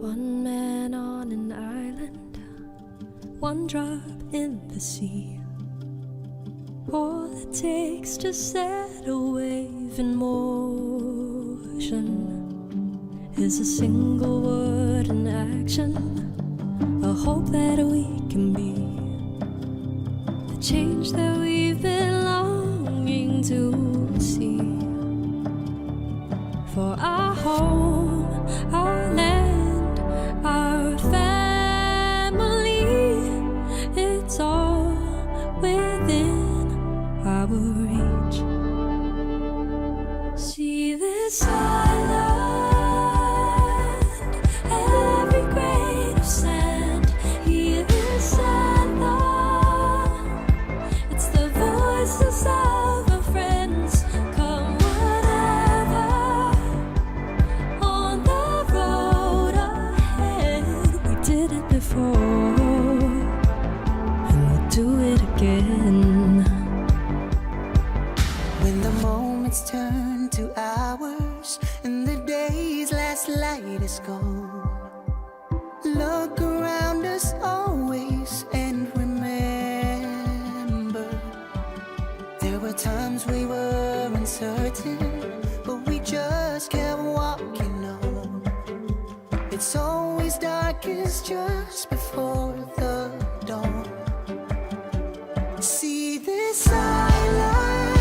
One man on an island, one drop in the sea. All it takes to set a wave in motion is a single word in action, a hope that we can be the change that we've been longing to see. For our home, our land, our family, it's all within our reach. See this island, every grain of sand, hear this anthem. It's the voices of our friends. Come whatever, on the road ahead. We did it before, and we'll do it again. When the moments turn to hours and the day's last light is gone, look around us always and remember, there were times we were uncertain, but we just kept walking on. It's always darkest just before the dawn. See this island,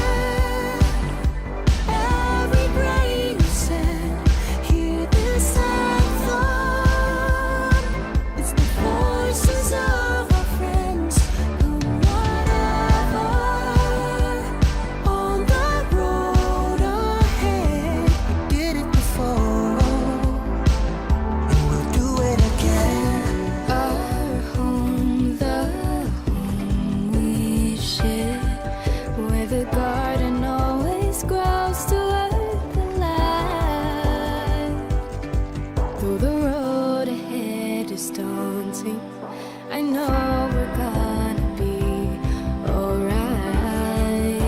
every grain of sand, hear this anthem. It's the voices of our friends. Come whatever, on the road ahead. We did it before, and we'll do it again. Our home, the home we share, where the garden always grows to earth and light. Though the road ahead is daunting, I know we're gonna be alright.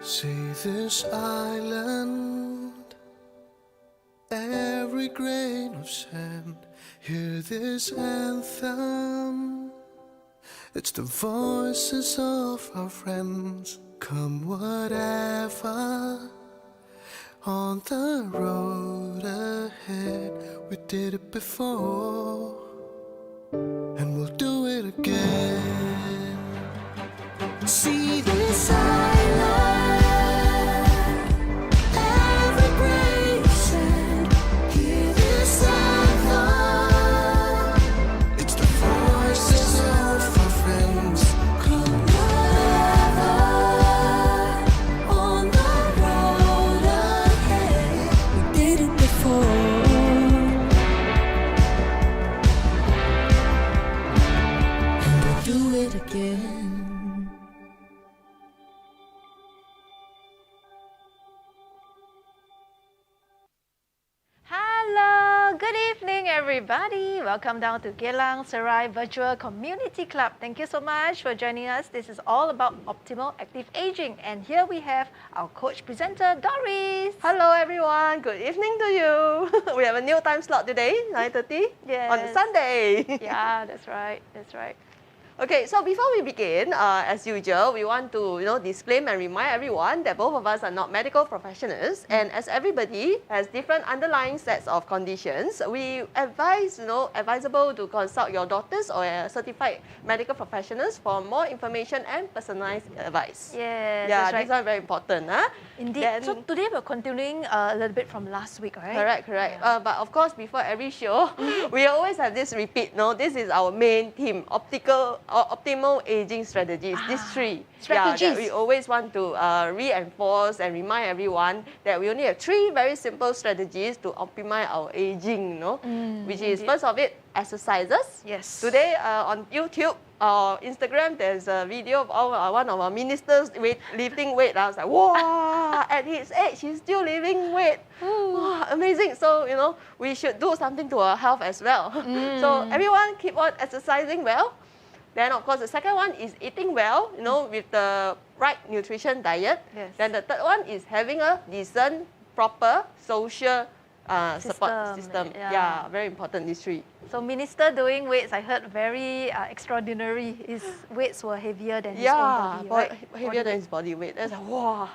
See this island, every grain of sand, hear this anthem. It's the voices of our friends. Come whatever, on the road ahead. We did it before, and we'll do it again. See this island, every grain of sand, hear this anthem. It's the voices of our friends. Come whatever, on the road ahead. We did it before, and we'll do it again. Hello, good evening everybody. Welcome down to Geylang-Serai Virtual Community Club. Thank you so much for joining us. This is all about optimal active aging, and here we have our coach presenter Doris. Hello everyone, good evening to you. We have a new time slot today, 9:30 on Yes. Sunday. Yeah, that's right. That's right. Okay, so before we begin, as usual, we want to disclaim and remind everyone that both of us are not medical professionals, and as everybody has different underlying sets of conditions, we advise advisable to consult your doctors or certified medical professionals for more information and personalized advice. Yes, Yeah, that's right. these are very important. Indeed. Then- So today we're continuing a little bit from last week, right? Correct. Yeah. But of course, before every show, we always have this repeat. No, this is our main theme: optimal aging strategies. These three. strategies. Yeah, that we always want to reinforce and remind everyone that we only have three very simple strategies to optimize our aging. Which is indeed. first of it, exercises. Yes. Today on YouTube, Instagram, there's a video of one of our ministers lifting weight. I was like, wow, at his age, he's still lifting weight. Wow, amazing. So, we should do something to our health as well. So everyone keep on exercising well. Then, of course, the second one is eating well, with the right nutrition diet. Yes. Then the third one is having a decent proper social support System, system. yeah. Yeah, very important, these three. So minister doing weights, I heard very extraordinary. His weights were heavier than his own Yeah, body, right? heavier than his body weight. That's like, wow,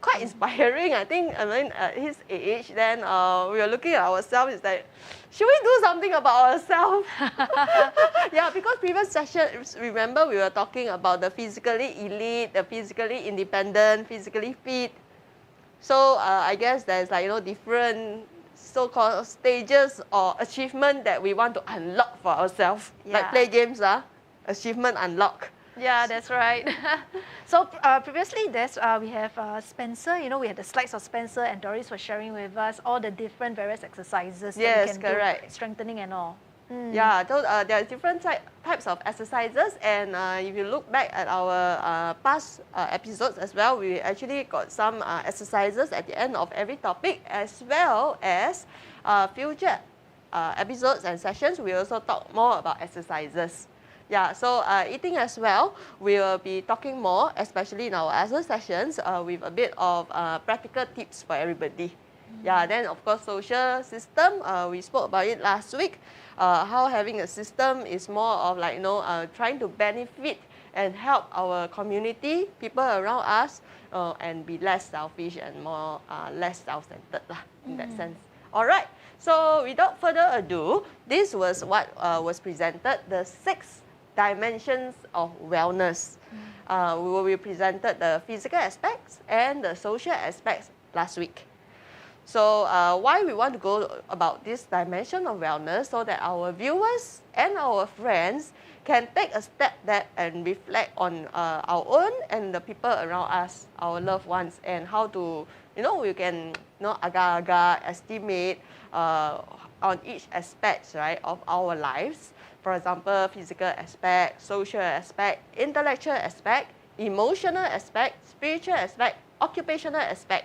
quite inspiring. I think, I mean, at his age, then we were looking at ourselves, it's like, should we do something about ourselves? Yeah, because previous session, remember we were talking about the physically elite, the physically independent, physically fit. So I guess there's like, different so-called stages or achievement that we want to unlock for ourselves. Like Yeah. play games, achievement unlock. Yeah, that's right. So previously, we have Spencer. We had the slides of Spencer and Doris were sharing with us all the different various exercises that Yes, we can correct. do, strengthening and all. Yeah, so there are different types of exercises, and if you look back at our past episodes as well, we actually got some exercises at the end of every topic, as well as future episodes and sessions. We also talk more about exercises. Yeah, so eating as well, we will be talking more, especially in our other sessions, with a bit of practical tips for everybody. Yeah, then of course social system, we spoke about it last week. How having a system is more of like, trying to benefit and help our community, people around us, and be less selfish and more less self-centered in that sense. All right, so without further ado, this was what was presented, the 6 dimensions of wellness. We presented the physical aspects and the social aspects last week. So why we want to go about this dimension of wellness, so that our viewers and our friends can take a step back and reflect on our own and the people around us, our loved ones, and how to, we can, agak-agak estimate on each aspect, right, of our lives. For example, physical aspect, social aspect, intellectual aspect, emotional aspect, spiritual aspect, occupational aspect.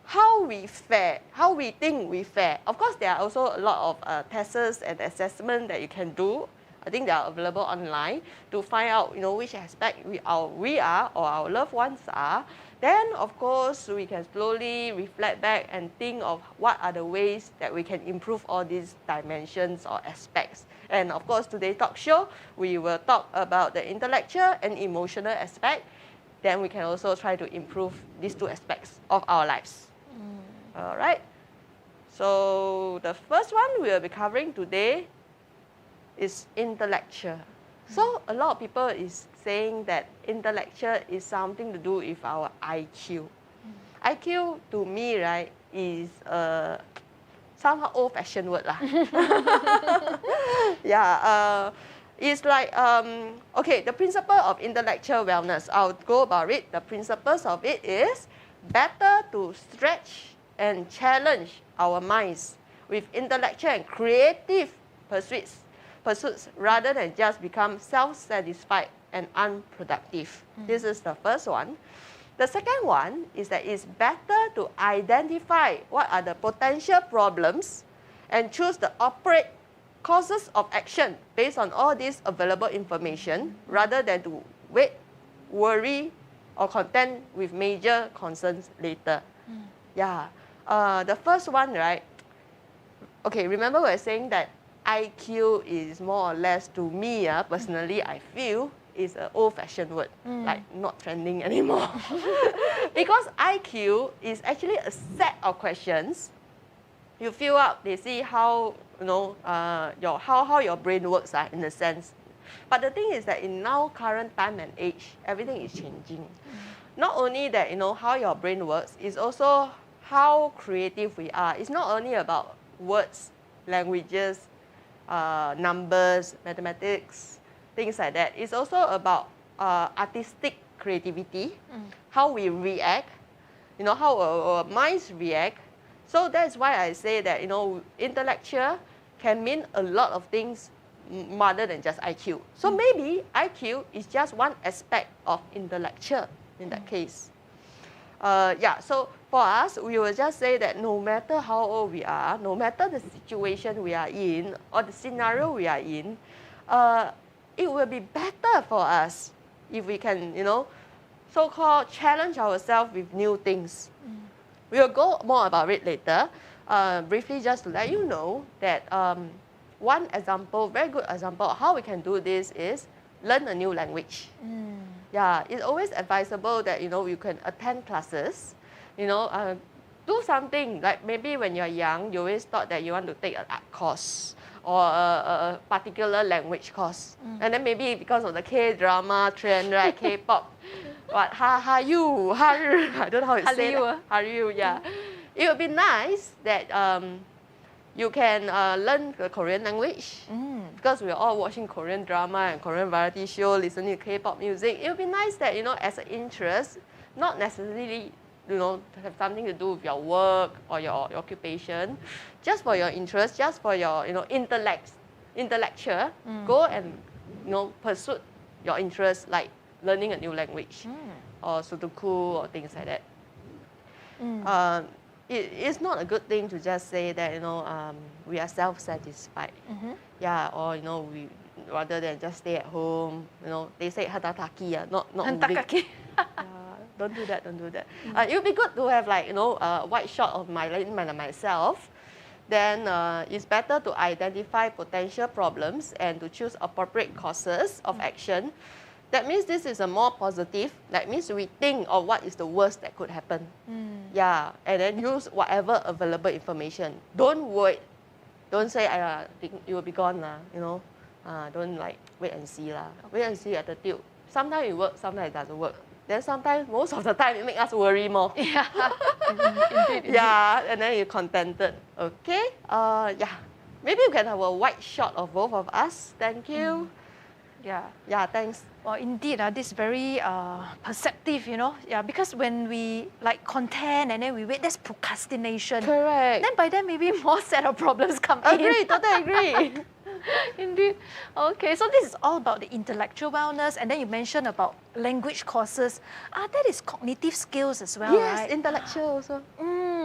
How we fare, how we think we fare. Of course, there are also a lot of tests and assessment that you can do. I think they are available online to find out, which aspect we are or our loved ones are. Then, of course, we can slowly reflect back and think of what are the ways that we can improve all these dimensions or aspects. And of course, today's talk show, we will talk about the intellectual and emotional aspect. Then we can also try to improve these 2 aspects of our lives. All right. So the first one we will be covering today is intellectual. So a lot of people is saying that intellectual is something to do with our IQ. IQ to me, right, is somehow old-fashioned word lah. Yeah. It's like, okay, the principle of intellectual wellness, I'll go about it. The principles of it is better to stretch and challenge our minds with intellectual and creative pursuits rather than just become self-satisfied and unproductive. This is the first one. The second one is that it's better to identify what are the potential problems and choose the appropriate courses of action based on all this available information rather than to wait, worry, or contend with major concerns later. Yeah. The first one, right? Okay, remember we were saying that IQ is more or less, to me, personally, I feel, is an old-fashioned word, like not trending anymore. Because IQ is actually a set of questions. You fill up, they see how, how your brain works, in a sense. But the thing is that in now current time and age, everything is changing. Not only that, how your brain works, it's also how creative we are. It's not only about words, languages, numbers, mathematics, things like that. It's also about artistic creativity, how we react, how our minds react. So that's why I say that, intellectual can mean a lot of things rather than just IQ. So maybe IQ is just one aspect of intellectual in that case. Yeah, so for us, we will just say that no matter how old we are, no matter the situation we are in or the scenario we are in, it will be better for us if we can, so-called challenge ourselves with new things. we'll go more about it later. Briefly, just to let you know that one example, very good example of how we can do this is learn a new language. Yeah, it's always advisable that, you know, you can attend classes, you know, do something like maybe when you're young, you always thought that you want to take an art course or a particular language course. And then maybe because of the K-drama trend, right, K-pop, what, Hallyu, I don't know how to say that. Hallyu, yeah. It would be nice that you can learn the Korean language because we're all watching Korean drama and Korean variety show, listening to K-pop music. It would be nice that, you know, as an interest, not necessarily, you know, have something to do with your work or your occupation, just for your interest, just for your, you know, intellectual, go and, you know, pursue your interest, like learning a new language or Sudoku or things like that. It's not a good thing to just say that, you know, we are self-satisfied. Yeah, or, you know, we rather than just stay at home, you know, they say hatataki, not moving. Don't do that, don't do that. It would be good to have, like, you know, a wide shot of myself. Then it's better to identify potential problems and to choose appropriate courses of action. That means this is a more positive. That means we think of what is the worst that could happen. Yeah, and then use whatever available information. Don't wait. Don't say, it will be gone, you know. Don't like wait and see. Wait and see attitude. Sometimes it works, sometimes it doesn't work. Then sometimes, most of the time, it makes us worry more. Yeah, indeed. Yeah, and then you're contented. Okay, yeah. Maybe you can have a wide shot of both of us. Thank you. Yeah, thanks. Well, indeed, this is very perceptive, you know. Yeah, because when we like content and then we wait, that's procrastination. Correct. Then by then maybe more set of problems come in. Agree, totally agree. Indeed. Okay, so this is all about the intellectual wellness, and then you mentioned about language courses. That is cognitive skills as well, Yes, right? intellectual also.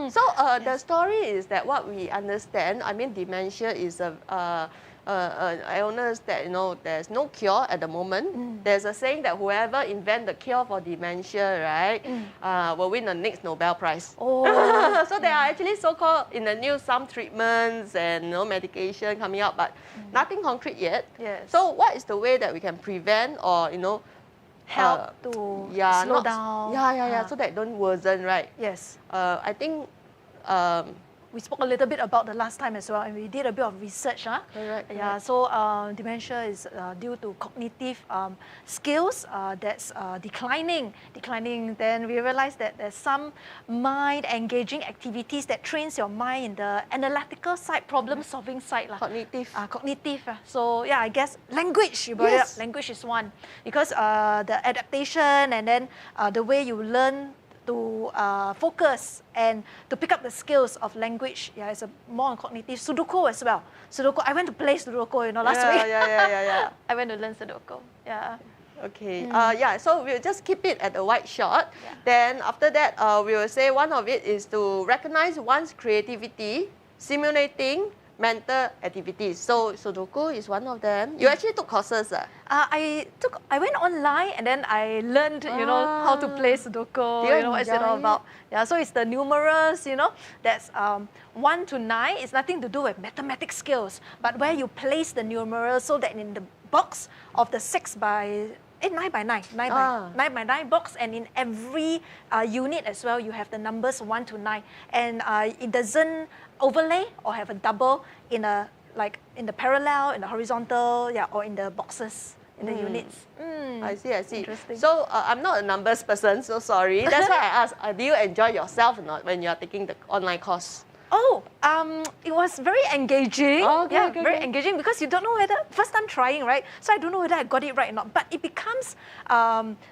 So the story is that what we understand, I mean, dementia is an illness that, you know, there's no cure at the moment. There's a saying that whoever invent the cure for dementia, right, will win the next Nobel Prize. Oh. So there are actually so-called in the news some treatments and, you know, medication coming out, but nothing concrete yet. Yes. So what is the way that we can prevent or, you know, Help to slow down. So that don't worsen, right? Yes. I think We spoke a little bit about the last time as well, and we did a bit of research. Correct. Yeah, so dementia is due to cognitive skills that's declining. Then we realized that there's some mind-engaging activities that trains your mind in the analytical side, problem-solving side. Cognitive. Cognitive. So yeah, I guess language, you brought it up. Language is one. Because the adaptation and then the way you learn to focus and to pick up the skills of language. Yeah, it's a more on cognitive. Sudoku as well. Sudoku, I went to play Sudoku, you know, last week. Yeah. I went to learn Sudoku. Yeah. Okay. So we'll just keep it at a wide shot. Then after that, we will say one of it is to recognize one's creativity, simulating mental activities. So Sudoku is one of them. You actually took courses. I went online and then I learned, you know, how to play Sudoku. You know, what is it all about? Yeah, so it's the numerals, you know, that's 1 to 9. It's nothing to do with mathematics skills, but where you place the numerals so that in the box of the 9 by 9 box, and in every unit as well, you have the numbers 1 to 9, and it doesn't overlay or have a double in a in the parallel, in the horizontal, or in the boxes, in the units. I see. Interesting. So I'm not a numbers person, so sorry. That's why I asked, do you enjoy yourself or not when you are taking the online course? Oh, it was very engaging. Okay. Very engaging, because you don't know whether, first time trying, right? So I don't know whether I got it right or not. But it becomes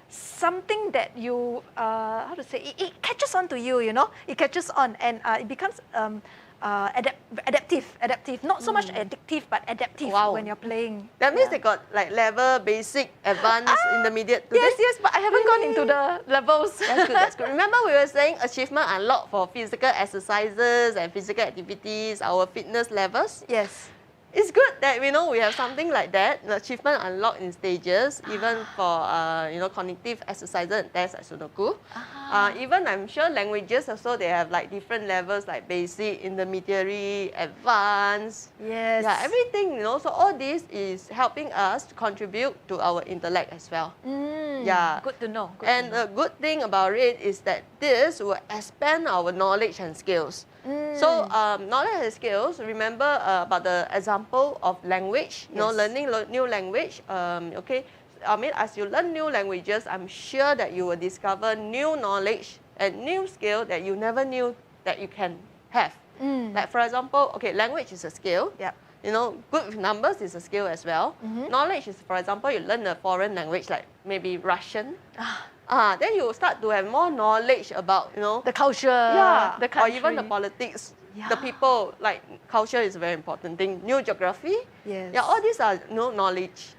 something that you, how to say, it catches on to you, you know? It catches on, and it becomes adaptive. Not so much addictive, but adaptive when you're playing. That means they got like level, basic, advanced, intermediate. Yes, but I haven't gone into the levels. That's good. Remember we were saying achievement unlocked for physical exercises and physical activities, our fitness levels? Yes. it's good that we have something like that, the achievement unlocked in stages, even for cognitive exercises and tests like Sudoku. Even I'm sure languages also, they have like different levels like basic, intermediary, advanced. Yes. Yeah, everything, so all this is helping us to contribute to our intellect as well. Yeah. Good to know. And the good thing about it is that this will expand our knowledge and skills. So knowledge and skills, remember about the example of language, learning new language. Okay, I mean, as you learn new languages, I'm sure that you will discover new knowledge and new skill that you never knew that you can have. Like for example, okay, language is a skill. Yeah. Good with numbers is a skill as well. Knowledge is, for example, you learn a foreign language like maybe Russian. Then you start to have more knowledge about, The culture, the or country. even the politics, the people, like culture is a very important thing. New geography, Yes. yeah, all these are knowledge.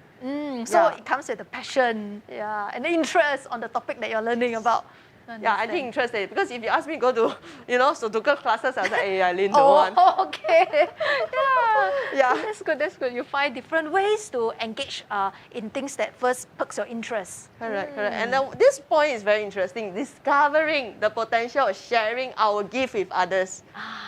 So it comes with the passion, and the interest on the topic that you're learning about. Yeah, I think interested because if you ask me go to, Sudoku classes, I was like, hey, I don't Oh, want. okay. Yeah. So that's good. That's good. You find different ways to engage in things that first perks your interest. Correct. And then this point is very interesting, discovering the potential of sharing our gift with others.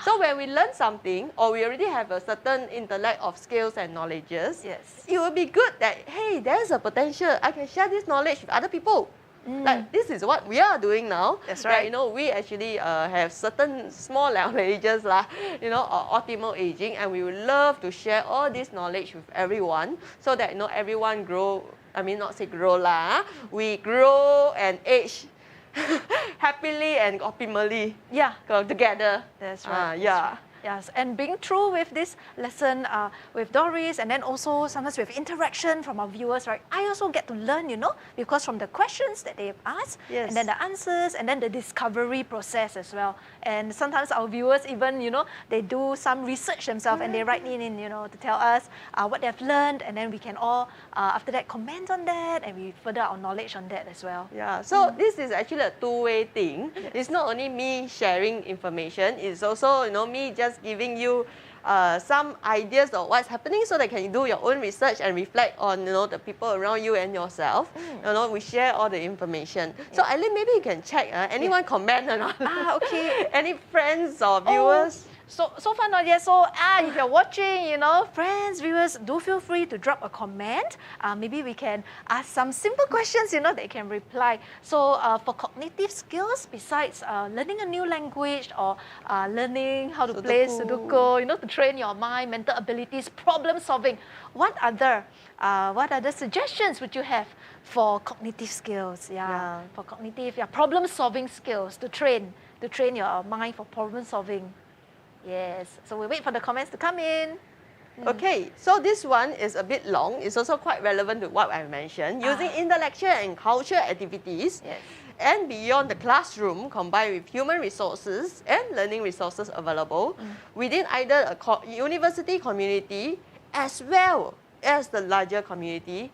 So when we learn something, or we already have a certain intellect of skills and knowledges, Yes. it will be good that, hey, there's a potential, I can share this knowledge with other people. Like this is what we are doing now. That's right. That, we actually have certain small languages or optimal aging, and we would love to share all this knowledge with everyone so that everyone grow. I mean, not say grow lah. We grow and age happily and optimally. Yeah. Together. That's right. Yeah. Yes, and being true with this lesson with Doris, and then also sometimes with interaction from our viewers, right? I also get to learn, because from the questions that they've asked, Yes. and then the answers, and then the discovery process as well. And sometimes our viewers even, they do some research themselves, and they write in, to tell us what they've learned, and then we can all, after that, comment on that, and we further our knowledge on that as well. Yeah, so this is actually a two-way thing. Yes. It's not only me sharing information, it's also me just giving you some ideas of what's happening so that you can do your own research and reflect on the people around you and yourself. We share all the information. So Eileen, maybe you can check anyone comment or not. Okay. Any friends or viewers? So far not yet. So if you're watching, friends, viewers, do feel free to drop a comment. Maybe we can ask some simple questions, that you can reply. So for cognitive skills, besides learning a new language or learning how to play Sudoku, to train your mind, mental abilities, problem solving, what other suggestions would you have for cognitive skills? Yeah. For cognitive, problem solving skills to train your mind for problem solving. Yes, so we wait for the comments to come in. Okay, so this one is a bit long. It's also quite relevant to what I mentioned. Using intellectual and cultural activities and beyond the classroom, combined with human resources and learning resources available within either a university community as well as the larger community,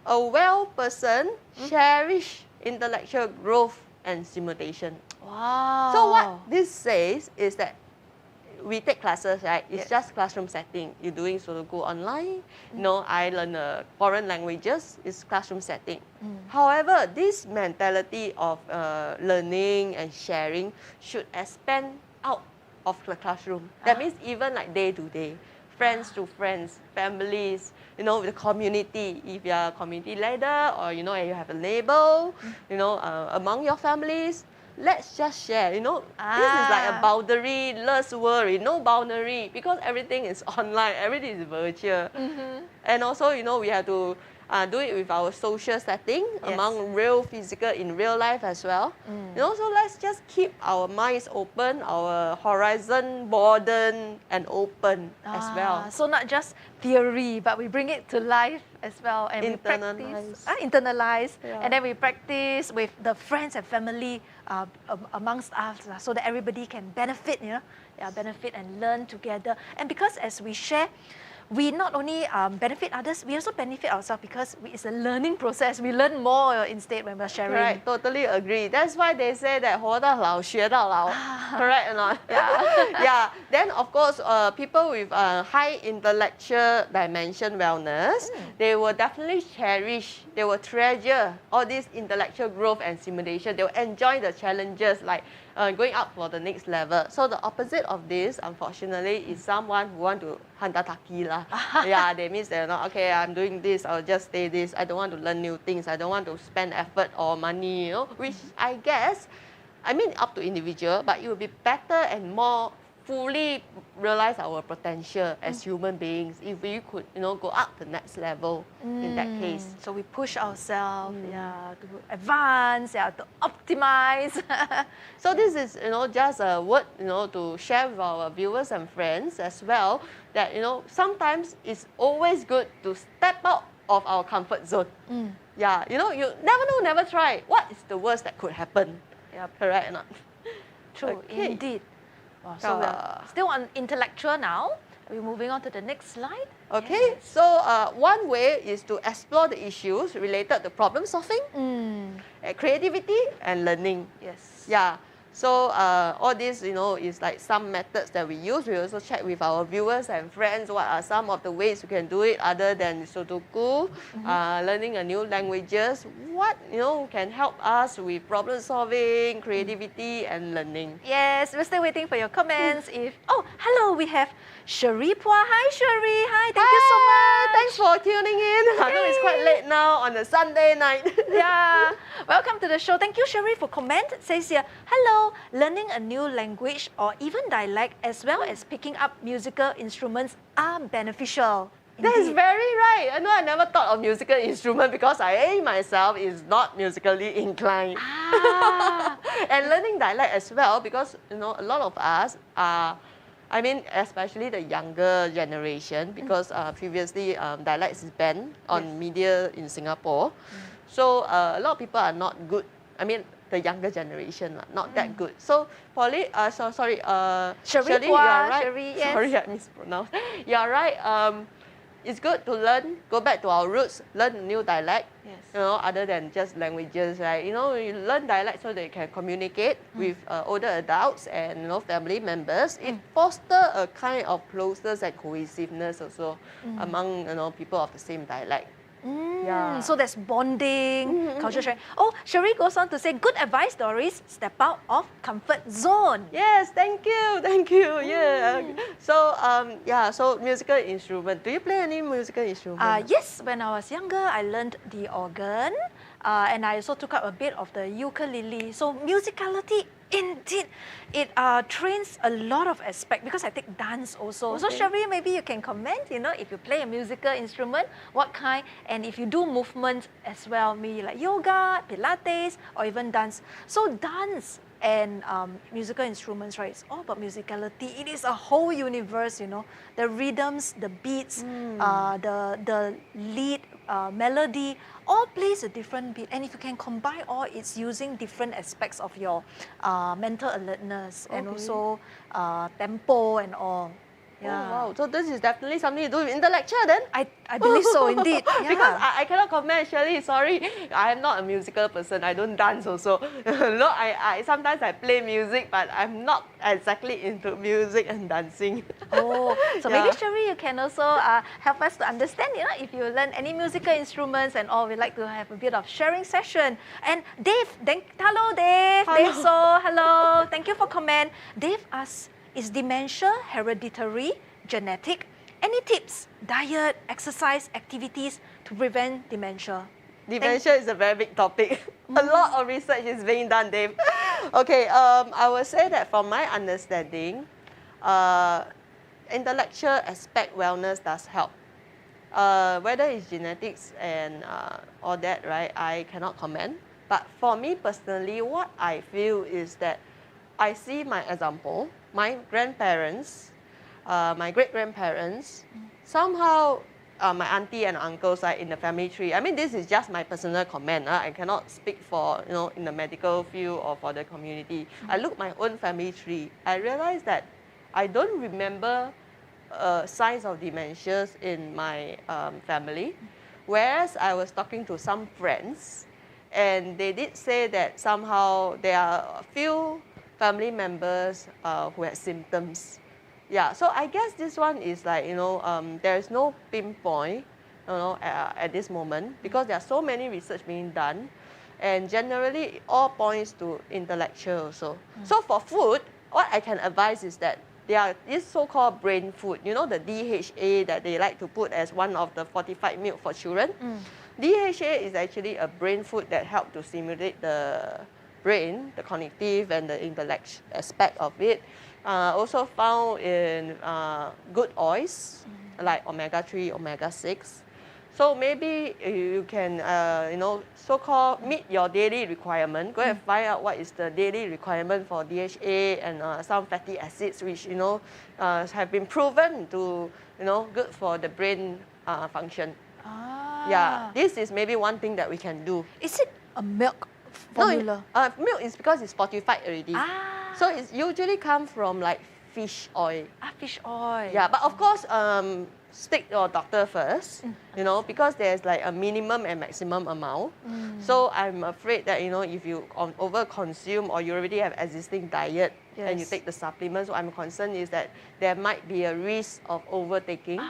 a well person cherish intellectual growth and stimulation. Wow. So what this says is that we take classes, right? It's just classroom setting. You're doing Sudoku online. I learn foreign languages. It's classroom setting. However, this mentality of learning and sharing should expand out of the classroom. That means even like day to day, friends to friends, families, with the community. If you're a community leader or, you have a label, among your families, let's just share, this is like a boundary-less world, no boundary, because everything is online, everything is virtual. And also, we have to do it with our social setting, among real physical in real life as well. So let's just keep our minds open, our horizon broaden and open as well. So not just theory, but we bring it to life as well, and we practice, internalize, and then we practice with the friends and family amongst us, so that everybody can benefit, benefit and learn together. And because as we share, we not only benefit others, we also benefit ourselves because it's a learning process. We learn more instead when we're sharing. Right, totally agree. That's why they say that 活到老学到老. Correct or not? Yeah. Yeah. Then of course, people with high intellectual dimension wellness, they will definitely cherish, they will treasure all this intellectual growth and stimulation. They will enjoy the challenges like going up for the next level. So the opposite of this, unfortunately, is someone who want to handataki lah. Yeah, they means they're not, okay, I'm doing this, I'll just stay this. I don't want to learn new things. I don't want to spend effort or money, you know, which I guess, I mean, up to individual, but it will be better and more fully realize our potential as human beings if we could, you know, go up the next level in that case. So we push ourselves, to advance, to optimize. So this is, you know, just a word, you know, to share with our viewers and friends as well, that, you know, sometimes it's always good to step out of our comfort zone. Yeah, you know, you never know, never try. What is the worst that could happen? Yep. Correct or not? True, Okay. indeed. Wow, so we're still on intellectual now. We're moving on to the next slide. Okay, Yes. so one way is to explore the issues related to problem solving, creativity, and learning. Yes. Yeah, so all this, you know, is like some methods that we use. We also check with our viewers and friends what are some of the ways we can do it other than Sudoku, learning a new languages. What, you know, can help us with problem solving, creativity, and learning. Yes, we're still waiting for your comments. Oh, hello, we have Cherie Pua. Hi, Cherie. Hi, thank you so much. Thanks for tuning in. I know it's quite late now on a Sunday night. Yeah, welcome to the show. Thank you, Cherie, for comment. It says here, hello, learning a new language or even dialect as well as picking up musical instruments are beneficial. That is Indeed. very right. I know I never thought of musical instrument because I myself is not musically inclined. Ah. And learning dialect as well because, you know, a lot of us are, I mean, especially the younger generation, because previously dialects is banned on media in Singapore. So a lot of people are not good. I mean, the younger generation not that good. So Polly, sorry, Shirley, you are right. Cherie, yes. Sorry, I mispronounced. You are right. It's good to learn, go back to our roots, learn a new dialect. Yes. You know, other than just languages, right? You know, you learn dialect so they can communicate with older adults and, you know, family members. It fosters a kind of closeness and cohesiveness also among, you know, people of the same dialect. Yeah. So there's bonding, culture sharing. Oh, Cherie goes on to say, good advice, Doris. Step out of comfort zone. Yes, thank you. Yeah. So yeah, so musical instrument. Do you play any musical instrument? Yes, when I was younger, I learned the organ, and I also took up a bit of the ukulele. So musicality, indeed, it trains a lot of aspect because I take dance also. So Cherie, maybe you can comment, you know, if you play a musical instrument, what kind, and if you do movement as well, maybe like yoga, Pilates, or even dance. So dance and musical instruments, right? It's all about musicality. It is a whole universe, you know. The rhythms, the beats, the lead, melody, all plays a different beat. And if you can combine all, it's using different aspects of your mental alertness and also tempo and all. Yeah. Oh, wow. So this is definitely something to do with intellectual then? I believe so, indeed. Yeah. Because I cannot comment, Shirley, sorry. I am not a musical person. I don't dance also. No, I sometimes I play music, but I'm not exactly into music and dancing. Oh, so Yeah. maybe Cherie, you can also help us to understand, you know, if you learn any musical instruments and all, we'd like to have a bit of sharing session. And Dave, hello Dave. Hello. Dave, so hello. Thank you for comment. Dave asks, is dementia hereditary, genetic? Any tips, diet, exercise, activities to prevent dementia? Dementia is a very big topic. A lot of research is being done, Dave. Okay, I will say that from my understanding, intellectual aspect wellness does help. Whether it's genetics and all that, right, I cannot comment. But for me personally, what I feel is that I see my example, my grandparents, my great-grandparents, somehow my auntie and uncles are in the family tree. I mean, this is just my personal comment. I cannot speak for, you know, in the medical field or for the community. I look my own family tree. I realize that I don't remember signs of dementia in my family, whereas I was talking to some friends, and they did say that somehow there are a few family members who had symptoms. Yeah, so I guess this one is like, there is no pinpoint, at this moment, because there are so many research being done, and generally all points to intellectual also. So for food, what I can advise is that there are this so-called brain food, the DHA that they like to put as one of the fortified milk for children. DHA is actually a brain food that helps to stimulate the brain, the cognitive and the intellect aspect of it. Also found in good oils, like omega-3, omega-6. So maybe you can, so-called meet your daily requirement. Go and find out what is the daily requirement for DHA and some fatty acids, which have been proven to, good for the brain function. Yeah, this is maybe one thing that we can do. Is it a milk formula? No, milk is because it's fortified already. So it usually comes from like fish oil. Fish oil. Yeah, but of course, stick your doctor first, because there's like a minimum and maximum amount. So I'm afraid that, if you over-consume or you already have existing diet and you take the supplements, what I'm concerned is that there might be a risk of overtaking.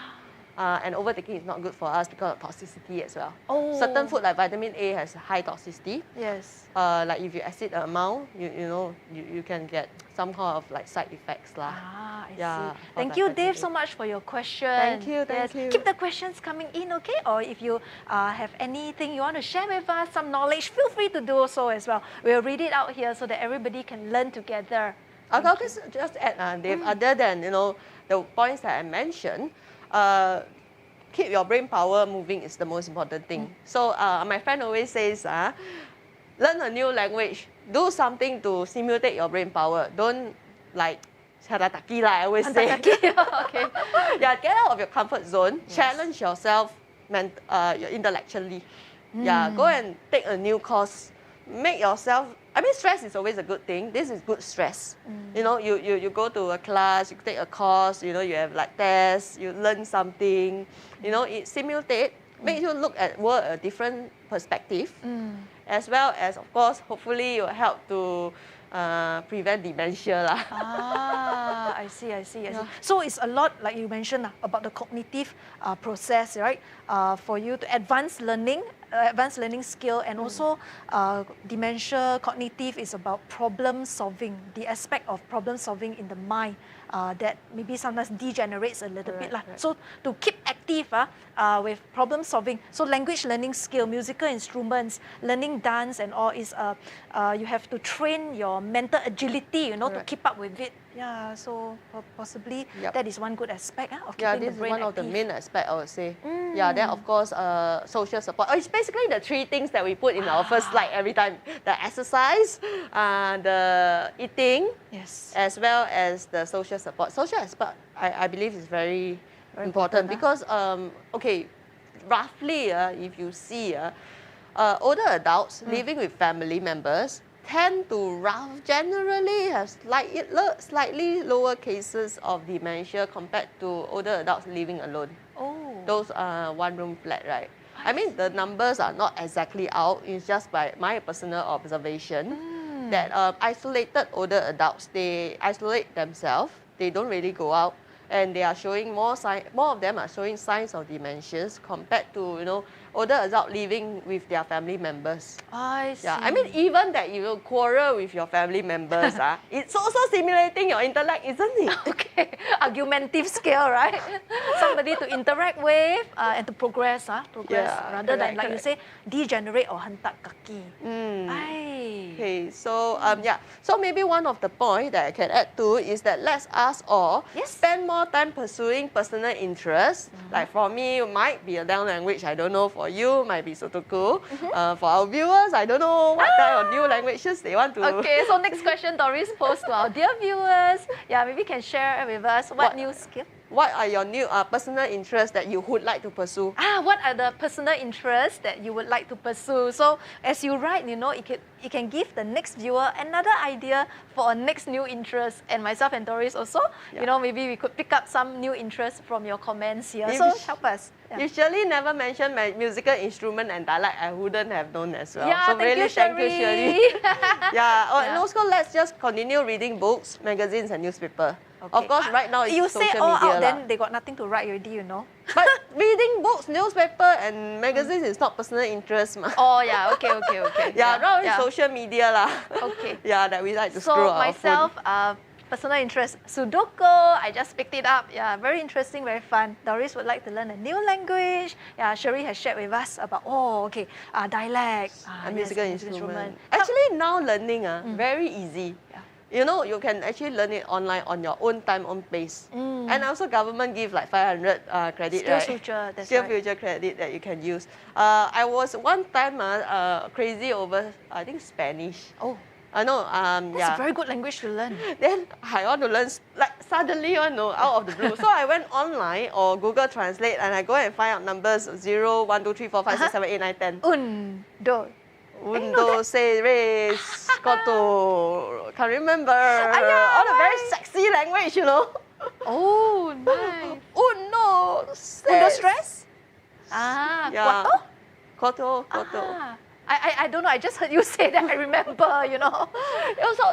And overtaking is not good for us because of toxicity as well. Certain food like vitamin A has high toxicity. Yes. Like if you exceed the amount, you can get some kind of like side effects lah. I see. Thank you, Dave, so much for your question. Thank you. Keep the questions coming in, okay? Or if you have anything you want to share with us, some knowledge, feel free to do so as well. We'll read it out here so that everybody can learn together. I'll just add, Dave, other than the points that I mentioned, keep your brain power moving is the most important thing. So my friend always says, learn a new language, do something to stimulate your brain power. Don't like harataki lah, I always say. Okay. Yeah, get out of your comfort zone, challenge yourself intellectually. Yeah, go and take a new course, make yourself. I mean, stress is always a good thing. This is good stress. You go to a class, you take a course, you have like tests, you learn something. It stimulates, makes you look at world a different perspective, as well as, of course, hopefully it will help to prevent dementia lah. I see. So it's a lot, like you mentioned, about the cognitive process, right? For you to advance learning skill, and also dementia cognitive is about problem solving, the aspect of problem solving in the mind that maybe sometimes degenerates a little bit. Right. So to keep active with problem solving, so language learning skill, musical instruments, learning dance and all is you have to train your mental agility, to keep up with it. Yeah, so possibly that is one good aspect of keeping the brain active. Yeah, this is one of the main aspects, I would say. Yeah, then of course social support. It's basically the three things that we put in our first slide every time: the exercise, the eating, as well as the social support. Social support, I believe, is very important because roughly if you see older adults living with family members tend to generally have slightly lower cases of dementia compared to older adults living alone. Those one-room flat, right? I mean, the numbers are not exactly out. It's just by my personal observation that isolated older adults, they isolate themselves. They don't really go out, and they are showing more of them are showing signs of dementias compared to older adults living with their family members. I see. Yeah, I mean, even that you quarrel with your family members, it's also stimulating your intellect, isn't it? Okay, argumentative skill, right? Somebody to interact with and to progress, rather than, like you say, degenerate or hentak kaki. Okay, so so maybe one of the points that I can add to is that let's us all spend more time pursuing personal interests. Like for me, it might be a down language. I don't know. For you, might be Sotoku. For our viewers, I don't know what kind of new languages they want to. Okay, so next question Doris posed to our dear viewers. Yeah, maybe you can share with us what new skill. what are your new personal interests that you would like to pursue? What are the personal interests that you would like to pursue? So as you write, it can give the next viewer another idea for a next new interest. And myself and Doris also, maybe we could pick up some new interests from your comments here. So help us. Yeah. You surely never mentioned my musical instrument and dialect. I wouldn't have known as well. Yeah, so thank you, Shirley. And also let's just continue reading books, magazines, and newspaper. Okay. Of course, right now it's you social say all media. Out, then they got nothing to write already, But reading books, newspaper, and magazines is not personal interest, ma. Oh yeah, okay. Now it's social media lah. Okay. That we like to scroll our myself, phone. Personal interest, Sudoku. I just picked it up. Yeah, very interesting, very fun. Doris would like to learn a new language. Yeah, Sherry has shared with us about dialect, musical instrument. Actually, now learning very easy. Yeah. You can actually learn it online on your own time, own pace. And also government give like 500 credit, Skill right? future, that's Skill right. future credit that you can use. I was one time crazy over, I think, Spanish. Oh. I know, That's a very good language to learn. Then I want to learn, suddenly, out of the blue. So I went online or Google Translate and I go and find out numbers 0, 1, 2, 3, 4, 5, 6, 7, 8, 9, 10. Un, dos. Undo, say, race, koto. Can't remember. All the very sexy language, Oh, nice. Uno, Undo stress? Cuatro? Koto. I don't know. I just heard you say that. I remember, So,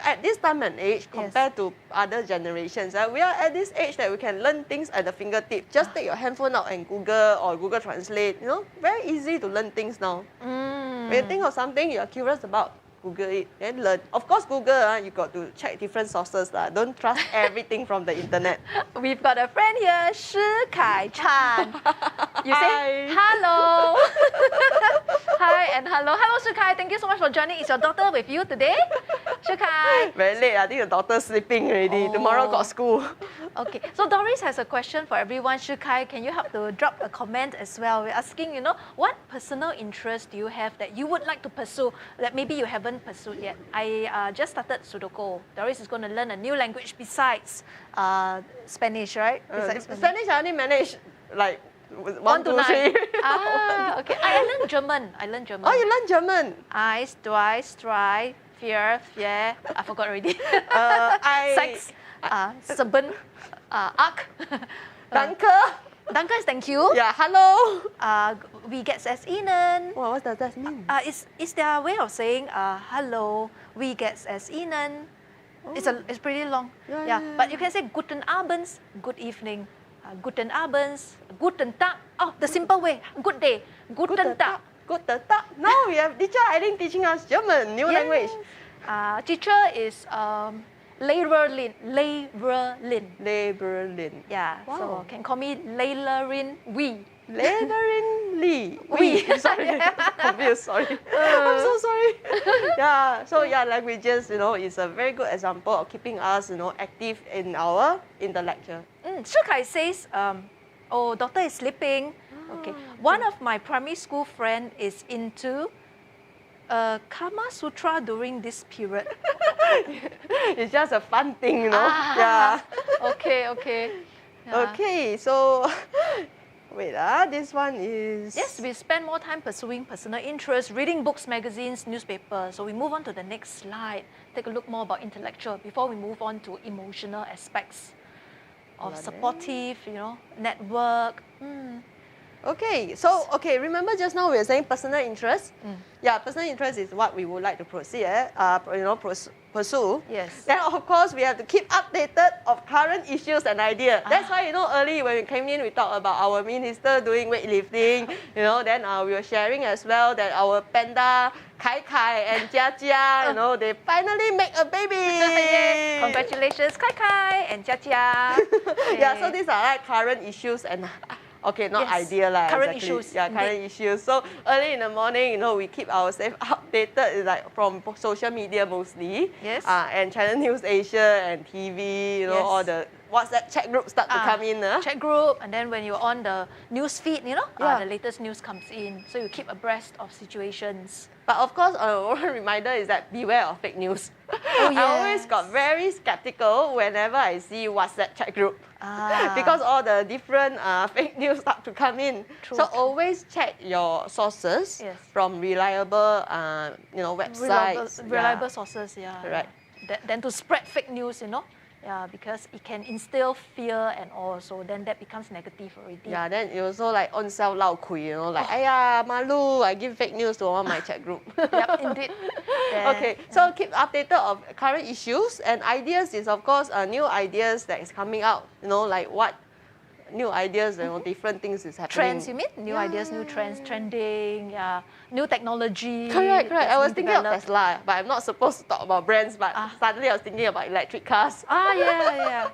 at this time and age, compared to other generations, we are at this age that we can learn things at the fingertip. Just take your handphone out and Google or Google Translate. Very easy to learn things now. When you think of something you're curious about, Google it, then learn. Of course, Google, you got to check different sources. Don't trust everything from the internet. We've got a friend here, Shi Kai Chan. You say, hello. Hi and hello. Hello, Shi Kai. Thank you so much for joining. Is your daughter with you today? Shi Kai. Very late. I think the daughter's sleeping already. Tomorrow got school. Okay. So Doris has a question for everyone. Shi Kai, can you help to drop a comment as well? We're asking, what personal interest do you have that you would like to pursue that maybe you haven't pursued yet? I just started Sudoku. Doris is going to learn a new language besides Spanish, right? Spanish I only manage like 1 to 3. Okay. I learned German. Oh, you learn German? Eins, zwei, drei, vier, I forgot already. Six, seven, acht. Danke. Danke is thank you. Yeah, hello. Wie geht's es Ihnen? What does that mean? Is their way of saying hello, wie geht's es Ihnen? It's pretty long. Yeah. But you can say Guten Abend, good evening. Guten Abend, Guten Tag. Oh, the simple way. Good day. Guten Tag. Guten Tag. Now we have teacher Eileen teaching us German, new language. Teacher is Leyrerlin. Yeah. Wow. So can call me Leylerin Wee. Leylerin Lee. Wee. Sorry, confused. Sorry. I'm so sorry. So languages, is a very good example of keeping us, active in our intellectual. Shi Kai says, daughter is sleeping. Okay. One of my primary school friend is into Kama Sutra during this period. It's just a fun thing, Okay. Yeah. Okay, so wait, this one is... Yes, we spend more time pursuing personal interests, reading books, magazines, newspapers. So we move on to the next slide. Take a look more about intellectual before we move on to emotional aspects of supportive, network. Okay, so remember just now we were saying personal interest? Yeah, personal interest is what we would like to proceed, pursue. Yes. Then of course we have to keep updated of current issues and ideas. That's why early when we came in we talked about our minister doing weightlifting. Then we were sharing as well that our panda Kai Kai and Jia Jia, they finally make a baby. Yay. Congratulations, Kai Kai and Jia Jia. Yeah, so these are like current issues and. Okay, not ideal lah. Current exactly. issues. Yeah, current issues. So early in the morning, we keep ourselves updated from social media mostly. Yes. And Channel News Asia and TV, all the WhatsApp chat group start to come in. Chat group, and then when you're on the news feed, you know, Yeah. the latest news comes in. So you keep abreast of situations. But of course, one reminder is that beware of fake news. I always yes. got very skeptical whenever I see WhatsApp chat group. Ah. Because all the different fake news start to come in. True, so true. always check your sources Yes. from reliable, websites. Reliable sources, yeah. Correct. Than to spread fake news, you know. Yeah, because it can instill fear and all, so then that becomes negative already. Yeah, then it also like on self lao kui, you know, like, ayah, malu, I give fake news to all my chat group. Yep, indeed. Then, Okay, so keep updated of current issues and ideas is of course new ideas that is coming out, you know, like what new ideas, you know, different things is happening. Trends, you mean? New ideas, new trends, trending, yeah, new technology. Correct. that's I was being thinking of developed. Tesla, but I'm not supposed to talk about brands, but suddenly I was thinking about electric cars. Yeah.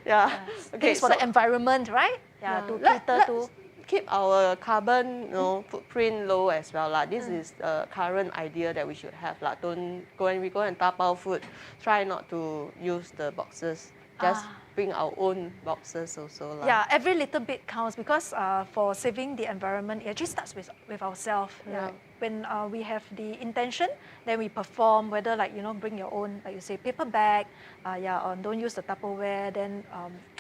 Yeah. Okay, Things for the environment, right? Yeah, to cater to. let's keep our carbon, footprint low as well. This is the current idea that we should have. Don't when we go and tapao food, try not to use the boxes. Just bring our own boxes also. Yeah, every little bit counts because for saving the environment, it actually starts with ourselves. Yeah. When we have the intention, then we perform, whether bring your own, like you say, paper bag, or don't use the Tupperware, then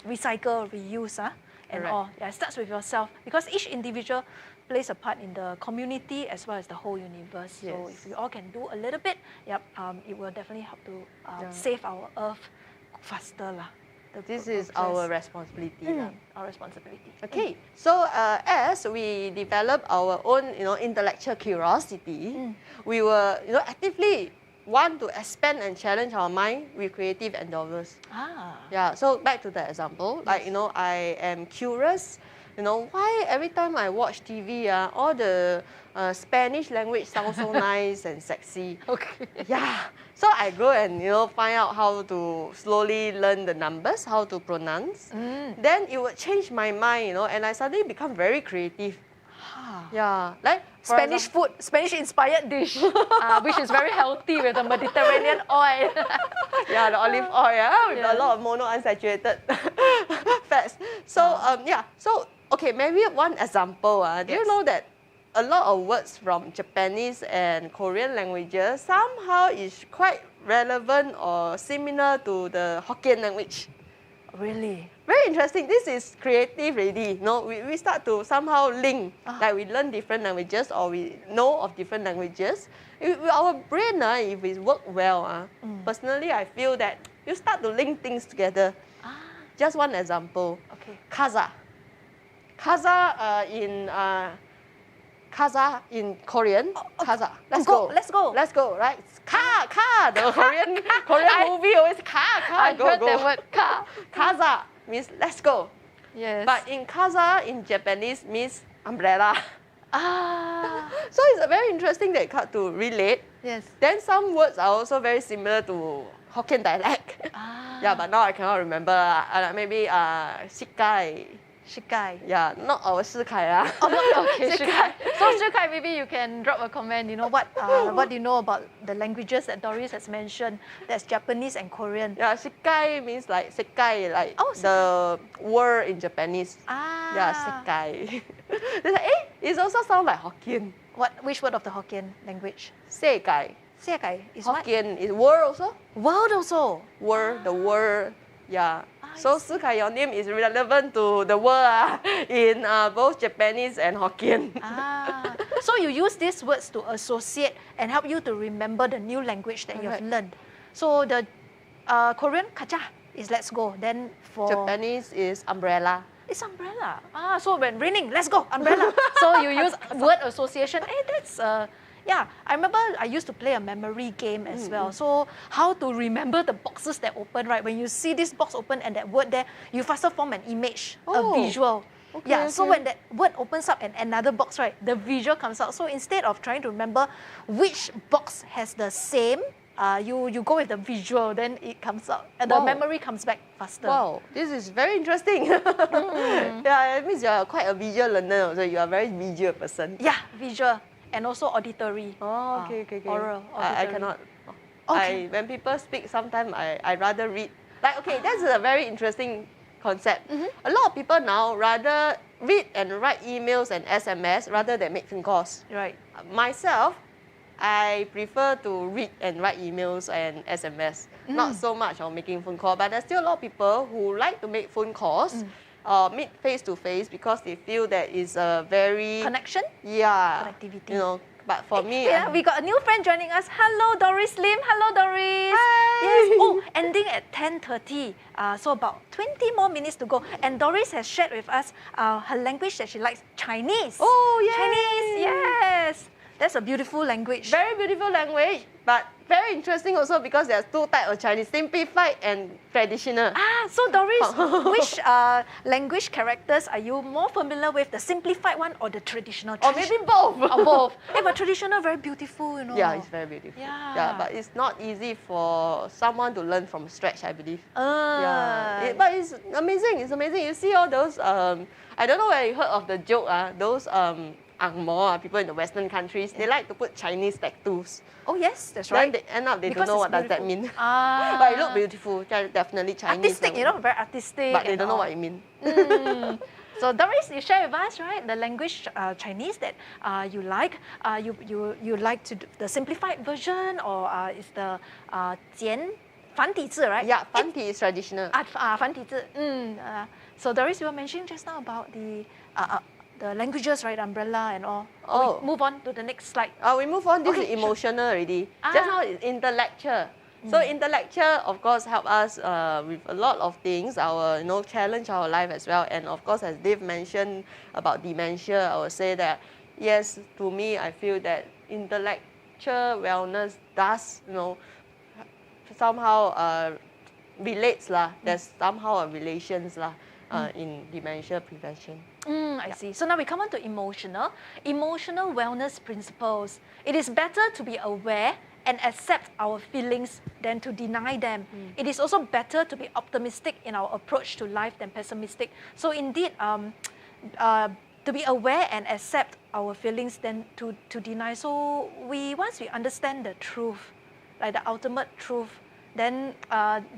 recycle, reuse, and Correct. all. Yeah, it starts with yourself because each individual plays a part in the community as well as the whole universe. So Yes. if we all can do a little bit, it will definitely help to save our Earth faster. This is our responsibility. Our responsibility. Okay, so as we develop our own, intellectual curiosity, we will, actively want to expand and challenge our mind with creative endeavors. Yeah, so back to the example, I am curious, why every time I watch TV, all the Spanish language sounds so nice and sexy. Okay. Yeah, so I go and find out how to slowly learn the numbers, how to pronounce. Then it would change my mind, and I suddenly become very creative. Yeah, like for Spanish food, Spanish inspired dish, which is very healthy with the Mediterranean oil. Yeah, the olive oil, with a lot of monounsaturated fats. So okay, maybe one example. Do you Yes. know that a lot of words from Japanese and Korean languages somehow is quite relevant or similar to the Hokkien language? Really? Very interesting. This is creative already. We start to somehow link, like we learn different languages or we know of different languages. Our brain, if it work well, personally I feel that you start to link things together. Just one example. Okay. Kaza. Kaza in Korean. Kaza. Let's go. Let's go. Let's go. Right? Ka. The Korean movie always ka. I Go. heard that word ka. Kaza means let's go. Yes. But in kaza in Japanese means umbrella. So it's very interesting that cut to relate. Yes. Then some words are also very similar to Hokkien dialect. Yeah, but now I cannot remember. Maybe shikai. Shikai. Yeah, not our shikai. Okay, Shikai. So Shikai, maybe you can drop a comment. What do you know about the languages that Doris has mentioned? That's Japanese and Korean. Yeah, shikai means like sekai, like Oh, the word in Japanese. Yeah, sekai. It's like, it also sounds like Hokkien. Which word of the Hokkien language? Sekai. Sekai is what? Hokkien is word also. World also. Word, the word. Yeah. So Sikai, your name is relevant to the word in both Japanese and Hokkien. So you use these words to associate and help you to remember the new language that you have learned. So the Korean kacha is let's go. Then for Japanese is umbrella. it's umbrella. So when raining, let's go, umbrella. So you use word association. That's yeah. I remember I used to play a memory game as well. So how to remember the boxes that open, right? When you see this box open and that word there, you faster form an image, a visual. Okay, So when that word opens up and another box, right, the visual comes out. So instead of trying to remember which box has the same, you go with the visual, then it comes out. And the memory comes back faster. Wow, this is very interesting. Yeah, it means you are quite a visual learner. So you are a very visual person. Yeah, visual. And also auditory. Oh, okay. Oral, I auditory. cannot. Okay. When people speak, sometimes I rather read. Like, okay, that's a very interesting concept. A lot of people now rather read and write emails and SMS rather than make phone calls. Right. Myself, I prefer to read and write emails and SMS, not so much on making phone call. But there's still a lot of people who like to make phone calls, meet face to face because they feel that it's a very Connection? yeah, Connectivity. you know. But for me, Yeah, we got a new friend joining us. Hello, Doris Lim. Hello, Doris. Hi. Yes. Oh, ending at 10:30. So about 20 more minutes to go. And Doris has shared with us her language that she likes, Chinese. Oh, yay. Chinese, yes. That's a beautiful language. very beautiful language, but very interesting also because there's two types of Chinese: simplified and traditional. So Doris, which language characters are you more familiar with? The simplified one or the traditional? Or maybe both. Or both. But traditional very beautiful, you know. Yeah, it's very beautiful. Yeah. But it's not easy for someone to learn from scratch, I believe. Ah. But it's amazing. It's amazing. You see all those. I don't know where you heard of the joke. Those Ang Mo, people in the Western countries, they like to put Chinese tattoos. Oh yes, that's Then right. they end up they Because don't know it's what does that beautiful. mean. But it look beautiful. Definitely Chinese. Artistic, you know, very artistic. But they and don't know all. what it means. So Doris, you share with us, right, the language Chinese that you like. You like to do the simplified version, or is the 简繁体字, right? Yeah, Fanti is traditional. 繁体字. So Doris, you were mentioning just now about the languages, right, umbrella and all. Oh. We move on to the next slide. We move on. This Okay, is sure. emotional already. Just now it's intellectual. So intellectual, of course, help us with a lot of things. Our challenge our life as well. And of course, as Dave mentioned about dementia, I would say that yes, to me, I feel that intellectual wellness does somehow relates lah. There's somehow a relations lah in dementia prevention. I see. So now we come on to emotional wellness principles. It is better to be aware and accept our feelings than to deny them. It is also better to be optimistic in our approach to life than pessimistic. So indeed, to be aware and accept our feelings than to deny. So once we understand the truth, like the ultimate truth, then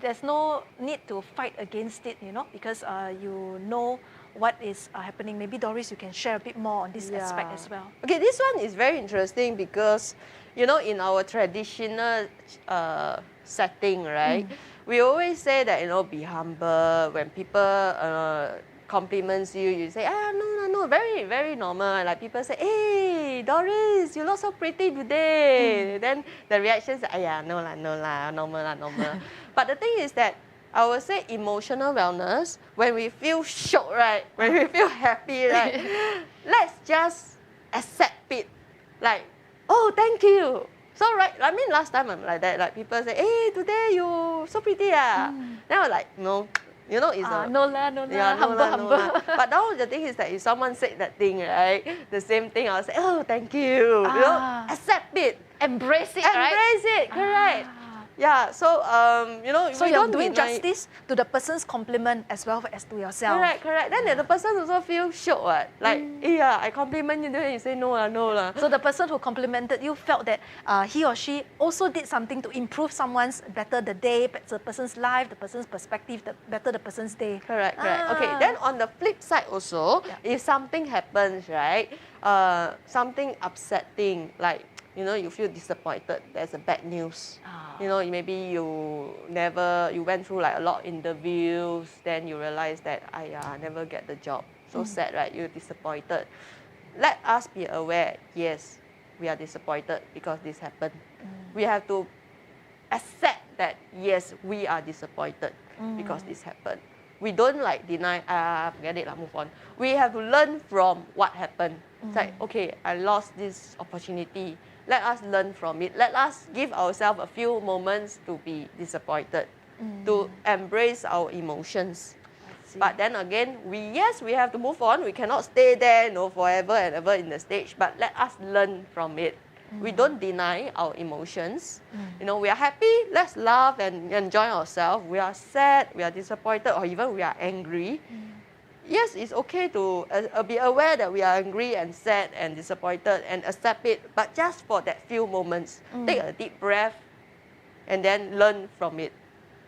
there's no need to fight against it, because you know what is happening. Maybe Doris, you can share a bit more on this aspect as well. Okay, this one is very interesting because, in our traditional setting, right, we always say that, be humble. When people compliments you, you say, no, very, very normal. Like people say, hey, Doris, you look so pretty today. Then the reaction is, no lah, normal. But the thing is that, I would say emotional wellness, when we feel shocked, right? When we feel happy, right? Let's just accept it. Like, oh, thank you. So, right, last time I'm like that. Like, people say, hey, today you so pretty. Then I was like, no. It's no lah, humble. But now the thing is that if someone said that thing, right? The same thing, I'll say, oh, thank you. Accept it. Embrace it, right? Embrace it, correct. Yeah, so, So you're doing justice to the person's compliment as well as to yourself. Correct. Then the person also feels shocked, what? Like, I compliment you, then you say no lah. So the person who complimented you felt that he or she also did something to improve someone's better the day, the person's life, the person's perspective, better the person's day. Correct. Okay, then on the flip side also, if something happens, right, something upsetting, like, you feel disappointed, there's a bad news. Maybe you went through like a lot of interviews, then you realize that, I never get the job. So sad, right? You're disappointed. Let us be aware, yes, we are disappointed because this happened. We have to accept that, yes, we are disappointed because this happened. We don't deny, forget it, move on. We have to learn from what happened. It's like, okay, I lost this opportunity. Let us learn from it. Let us give ourselves a few moments to be disappointed, to embrace our emotions. But then again, we have to move on. We cannot stay there, forever and ever in the stage. But let us learn from it. We don't deny our emotions. We are happy. Let's laugh and enjoy ourselves. We are sad. We are disappointed, or even we are angry. Yes, it's okay to be aware that we are angry and sad and disappointed and accept it, but just for that few moments. Take a deep breath and then learn from it.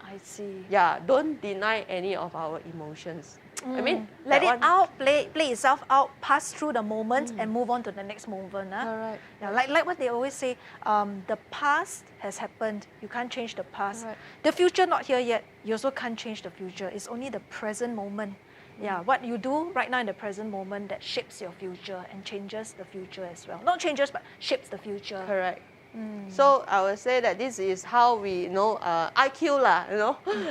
I see. Yeah, don't deny any of our emotions. I mean, Let that it one- out, play itself out, pass through the moment and move on to the next moment. Correct. Yeah, like what they always say, the past has happened. You can't change the past. Correct. The future not here yet. You also can't change the future. It's only the present moment. Yeah, what you do right now in the present moment that shapes your future and changes the future as well. Not changes, but shapes the future. Correct. So I would say that this is how we, IQ lah,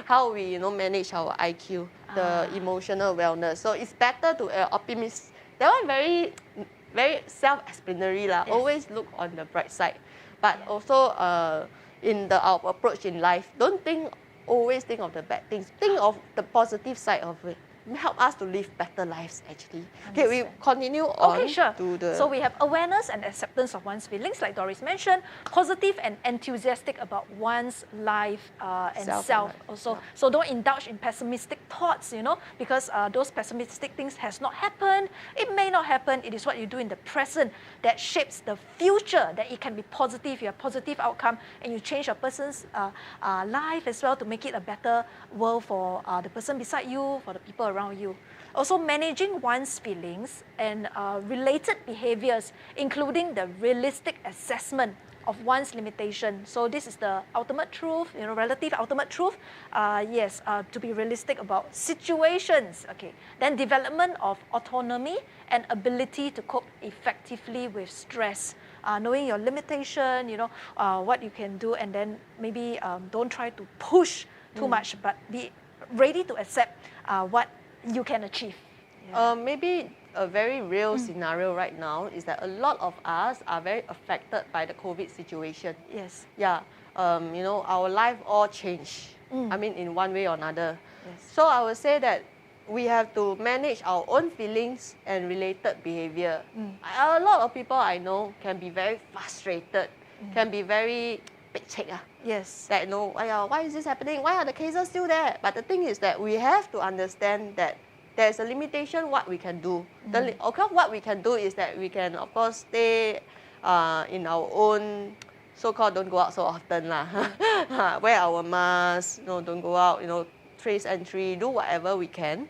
how we, manage our IQ, the emotional wellness. So it's better to optimist. That one very, very self-explanatory lah. Yes. Always look on the bright side, but also in our approach in life, don't always think of the bad things. Think of the positive side of it. Help us to live better lives, actually. Okay, we continue on Okay, sure. to the... So we have awareness and acceptance of one's feelings, like Doris mentioned, positive and enthusiastic about one's life and self Self-aware. also. So don't indulge in pessimistic thoughts, because those pessimistic things has not happened. It may not happen. It is what you do in the present that shapes the future, that it can be positive. You have positive outcome and you change a person's life as well to make it a better world for the person beside you, for the people around you. Also managing one's feelings and related behaviors, including the realistic assessment of one's limitation. So this is the ultimate truth, relative ultimate truth. Yes, to be realistic about situations. Okay. Then development of autonomy and ability to cope effectively with stress. Knowing your limitation, what you can do, and then maybe don't try to push too much, but be ready to accept what you can achieve. Maybe a very real scenario right now is that a lot of us are very affected by the COVID situation. Yes. Yeah, our life all changed. I mean, in one way or another. Yes. So I would say that we have to manage our own feelings and related behavior. A lot of people I know can be very frustrated, can be very pek-cek. Yes. That why is this happening? Why are the cases still there? But the thing is that we have to understand that there's a limitation what we can do. What we can do is that we can, of course, stay in our own so-called don't go out so often lah. Wear our masks, don't go out, trace entry, do whatever we can.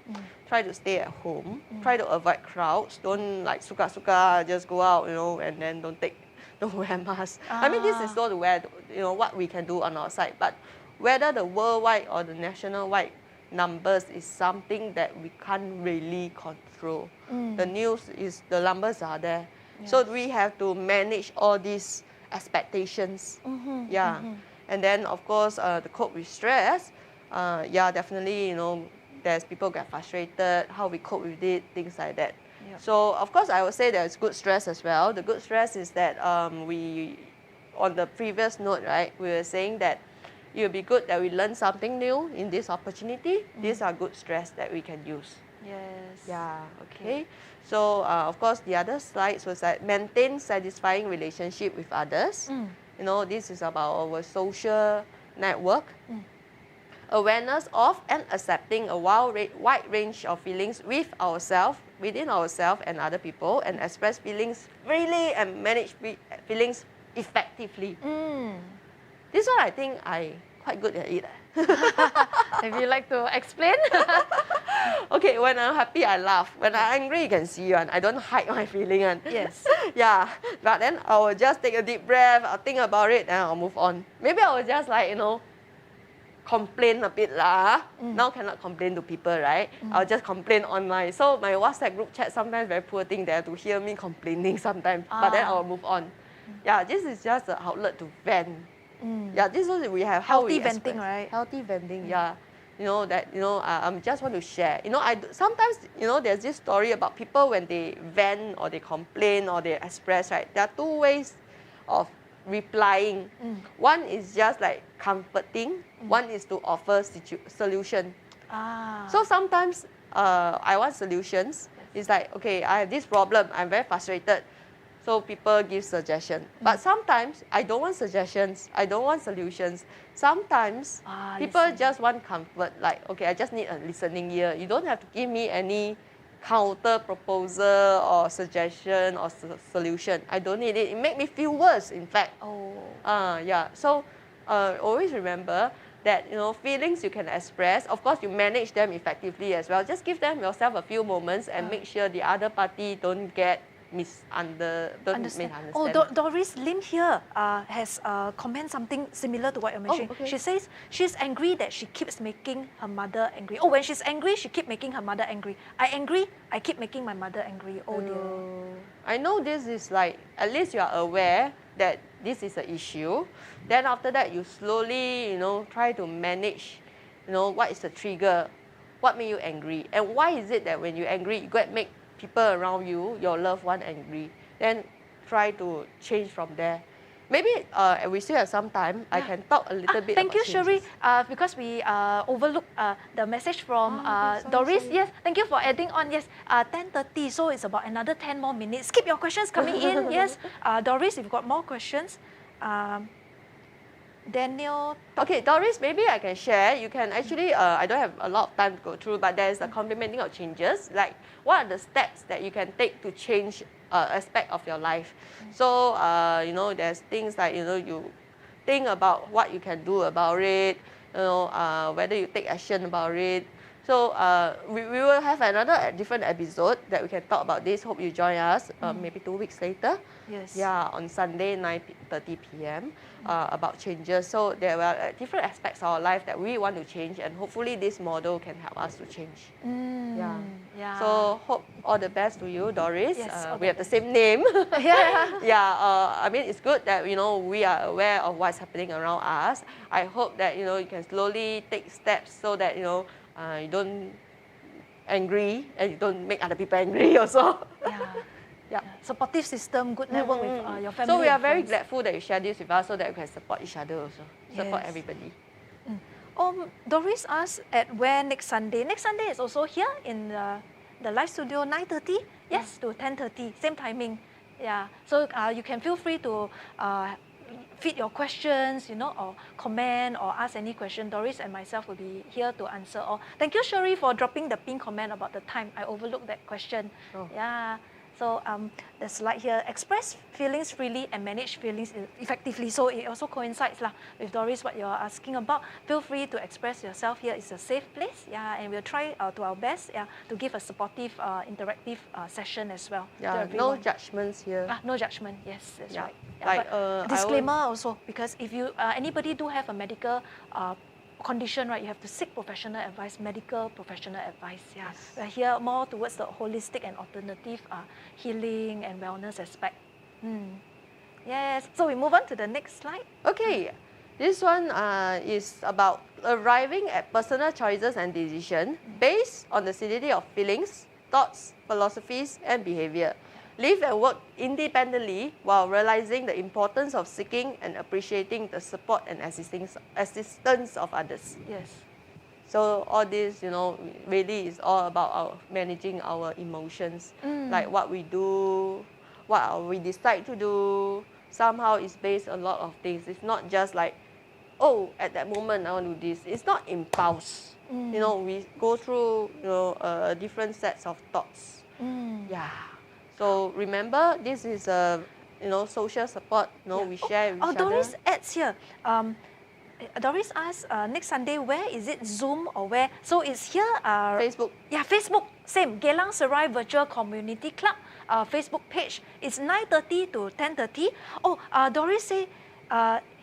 Try to stay at home. Try to avoid crowds. Don't like suka-suka just go out, and then don't wear masks. I mean, this is not what we can do on our side. But whether the worldwide or the national-wide numbers is something that we can't really control. The news is, the numbers are there. Yes. So we have to manage all these expectations. And then, of course, to cope with stress, definitely, there's people get frustrated, how we cope with it, things like that. Yep. So, of course, I would say there's good stress as well. The good stress is that on the previous note, right, we were saying that it would be good that we learn something new in this opportunity. These are good stress that we can use. Yes. Yeah, okay. So, of course, the other slides was that maintain satisfying relationship with others. This is about our social network. Awareness of and accepting a wide range of feelings within ourselves and other people, and express feelings freely and manage feelings effectively. This one I think I quite good at it. If you like to explain. Okay, when I'm happy, I laugh. When I'm angry, you can see one. I don't hide my feeling. Yes. Yeah, but then I will just take a deep breath, I'll think about it, and I'll move on. Maybe I will just complain a bit lah. Now cannot complain to people, right? I'll just complain online. So my WhatsApp group chat sometimes very poor thing there to hear me complaining sometimes. But then I'll move on. Yeah, this is just an outlet to vent. Yeah, this is we have how Healthy we express. venting, right? Healthy venting, yeah. I just want to share. Sometimes, there's this story about people when they vent or they complain or they express, right? There are two ways of replying. One is just like comforting. One is to offer solution. So sometimes I want solutions. It's like, okay, I have this problem. I'm very frustrated. So people give suggestions. But sometimes I don't want suggestions. I don't want solutions. Sometimes people just want comfort. Like, okay, I just need a listening ear. You don't have to give me any counter proposal or suggestion or solution. I don't need it. It makes me feel worse, in fact. Oh. Yeah. So always remember, that feelings you can express. Of course, you manage them effectively as well. Just give them yourself a few moments and make sure the other party don't get Understand. misunderstand. Oh, Doris Lim here has comment something similar to what you're mentioning. okay. She says she's angry that she keeps making her mother angry. Oh, when she's angry, she keeps making her mother angry. I keep making my mother angry. Oh dear. I know this is like, at least you are aware that this is an issue. Then after that, you slowly, try to manage, what is the trigger, what made you angry, and why is it that when you're angry, you go and make people around you, your loved one, angry. Then try to change from there. Maybe we still have some time. I can talk a little bit. Thank you, about Sherry, changes. because we overlooked the message from Doris. Yes, thank you for adding on. Yes, 10:30, so it's about another 10 more minutes. Keep your questions coming in. Yes, Doris, if you've got more questions. Daniel. Okay, Doris, maybe I can share. You can actually, I don't have a lot of time to go through, but there's a complementing of changes. Like, what are the steps that you can take to change aspect of your life? So, there's things like, you think about what you can do about it, whether you take action about it. So, we will have another different episode that we can talk about this. Hope you join us maybe 2 weeks later. Yes. Yeah, on Sunday, 9:30 p.m. About changes. So there are different aspects of our life that we want to change, and hopefully this model can help us to change. Yeah. So hope all the best to you, Doris. Yes, all We the have the same name. Yeah. I mean, it's good that we are aware of what's happening around us. I hope that you can slowly take steps so that you don't angry and you don't make other people angry also. Yeah. Supportive system, good network with your family. So we are and very friends. grateful that you share this with us so that we can support each other also. Support Yes. everybody. Doris asked at where next Sunday. Next Sunday is also here in the live studio, 9:30. Yes, to 10:30, same timing. Yeah. So you can feel free to feed your questions, or comment or ask any question. Doris and myself will be here to answer all. Thank you, Sherry, for dropping the pin comment about the time. I overlooked that question. Oh. Yeah. So the slide here, express feelings freely and manage feelings effectively. So it also coincides with Doris, what you're asking about. Feel free to express yourself here. It's a safe place. Yeah, and we'll try to our best to give a supportive, interactive session as well. Yeah, no judgments here. No judgment. Yes, that's right. Yeah, Like, but disclaimer also, because if you anybody do have a medical condition, right, you have to seek professional advice, medical professional advice. Yeah, Yes. we're here more towards the holistic and alternative healing and wellness aspect. Yes. So we move on to the next slide. Okay, this one is about arriving at personal choices and decisions based on the solidity of feelings, thoughts, philosophies, and behavior. Live and work independently while realizing the importance of seeking and appreciating the support and assistance of others. Yes. So all this, really is all about managing our emotions. Like what we do, what we decide to do. Somehow it's based on a lot of things. It's not just like, oh, at that moment I want to do this. It's not impulse. We go through, different sets of thoughts. Yeah. So remember, this is a, social support. We share with each other. Doris adds here. Doris asks, next Sunday, where is it? Zoom or where? So it's here. Facebook. Yeah, Facebook. Same. Geylang Serai Virtual Community Club Facebook page. It's 9:30 to 10:30. Oh, Doris say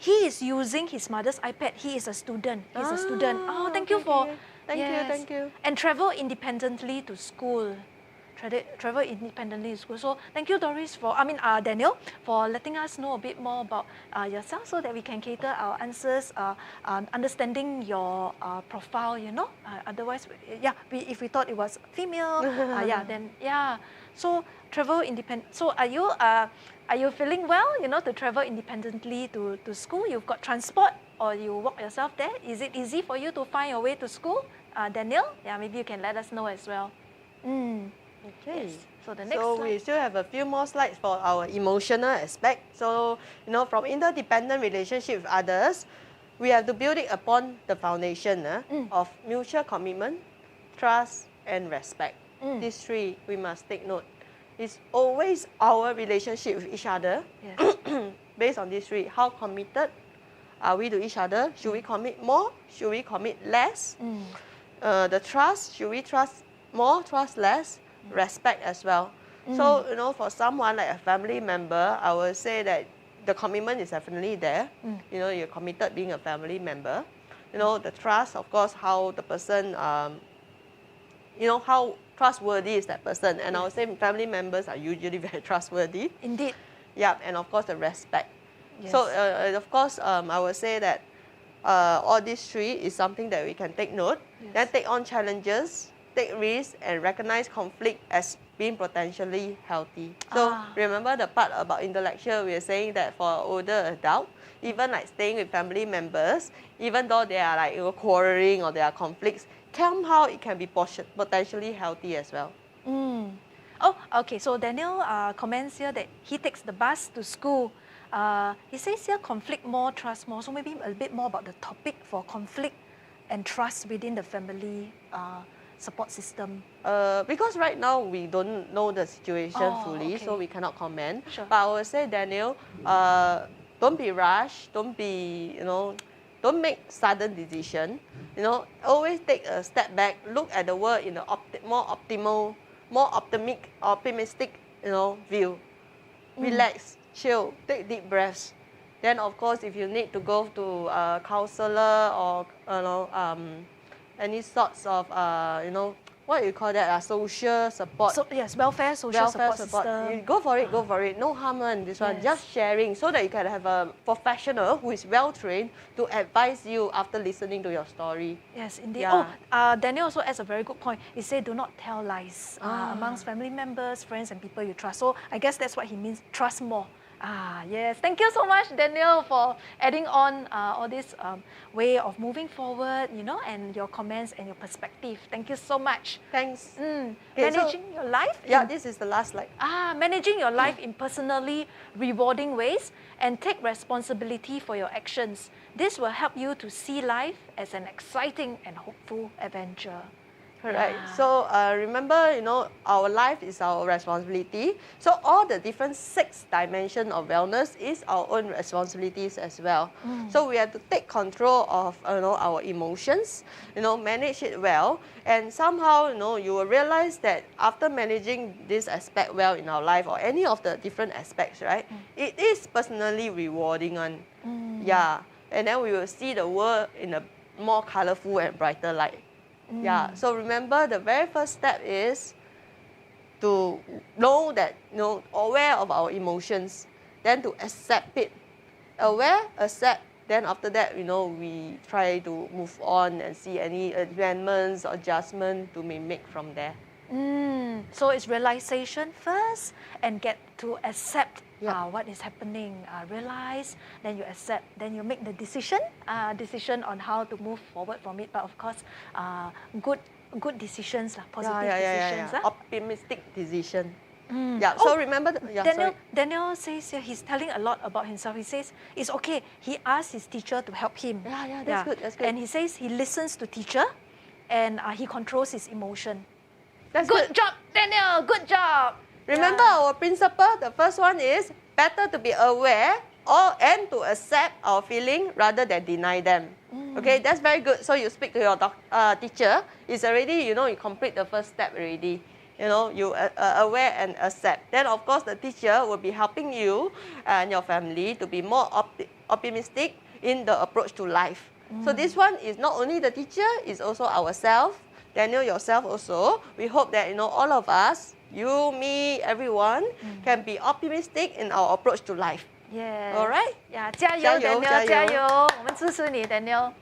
he is using his mother's iPad. He is a student. He's a student. Oh, thank you for. Thank you. And travel independently to school. Travel independently to school. So thank you, Doris, Daniel, for letting us know a bit more about yourself so that we can cater our answers, understanding your profile, otherwise, if we thought it was female, So travel independent. So are you feeling well, to travel independently to school? You've got transport or you walk yourself there? Is it easy for you to find your way to school? Daniel? Yeah, maybe you can let us know as well. Okay. Yes. So the next So slide. we still have a few more slides for our emotional aspect. So, from interdependent relationship with others, we have to build it upon the foundation of mutual commitment, trust, and respect. These three, we must take note. It's always our relationship with each other. Yes. Based on these three, how committed are we to each other? Should we commit more? Should we commit less? The trust, should we trust more, trust less? Respect as well. So, you know, for someone like a family member, I would say that the commitment is definitely there. You know, you're committed being a family member. You know, the trust, of course, how the person, you know, how trustworthy is that person. And I would say family members are usually very trustworthy. Indeed. Yeah, and of course the respect. Yes. So, of course, I would say that all these three is something that we can take note. Then take on challenges, take risks, and recognize conflict as being potentially healthy. So remember the part about intellectual, we are saying that for older adult, even like staying with family members, even though they are like, you know, quarreling or there are conflicts, somehow it can be potentially healthy as well. Oh, okay. So Daniel comments here that he takes the bus to school. He says here conflict more, trust more. So maybe a bit more about the topic for conflict and trust within the family support system. Because right now we don't know the situation fully, okay. so we cannot comment. Sure. But I would say, Daniel, don't be rushed, don't be, you know, don't make sudden decision. You know, always take a step back, look at the world in a more optimal, more optimistic, you know, view. Relax, chill, take deep breaths. Then, of course, if you need to go to a counselor or, you know, any sorts of, you know, what you call that, social support. So yes, welfare, social support system. You go for it. No harm in this one. Yes. Just sharing so that you can have a professional who is well trained to advise you after listening to your story. Yes, indeed. Yeah. Oh, Daniel also adds a very good point. He said, do not tell lies amongst family members, friends, and people you trust. So I guess that's what he means. Trust more. Yes. Thank you so much, Daniel, for adding on all this way of moving forward, you know, and your comments and your perspective. Thank you so much. Thanks. Okay, Managing your life? Yeah, this is the last slide. Managing your life in personally rewarding ways and take responsibility for your actions. This will help you to see life as an exciting and hopeful adventure. Correct. Yeah. So remember, you know, our life is our responsibility. So all the different 6 dimensions of wellness is our own responsibilities as well. So we have to take control of, you know, our emotions, you know, manage it well, and somehow, you know, you will realize that after managing this aspect well in our life or any of the different aspects, right, it is personally rewarding one. Yeah, and then we will see the world in a more colorful and brighter light. Yeah, so remember the very first step is to know that, you know, aware of our emotions, then to accept it. Aware, accept, then after that, you know, we try to move on and see any amendments or adjustments to be made from there. So it's realization first and get to accept what is happening. Realize, then you accept, then you make the decision on how to move forward from it. But of course, good decisions, positive decisions. Optimistic decision. Yeah, so remember, Daniel says here, he's telling a lot about himself. He says it's okay. He asked his teacher to help him. That's good. And he says he listens to teacher and he controls his emotion. That's Good job, Daniel. Good job. Remember our principle, the first one is better to be aware and to accept our feeling rather than deny them. Okay, that's very good. So you speak to your teacher, it's already, you know, you complete the first step already. You know, you are aware and accept. Then of course the teacher will be helping you and your family to be more optimistic in the approach to life. So this one is not only the teacher, it's also ourselves. Daniel, yourself also. We hope that, you know, all of us, you, me, everyone, can be optimistic in our approach to life. Yeah. All right? Yeah, 加油 Daniel， 加油！我们支持你 Daniel。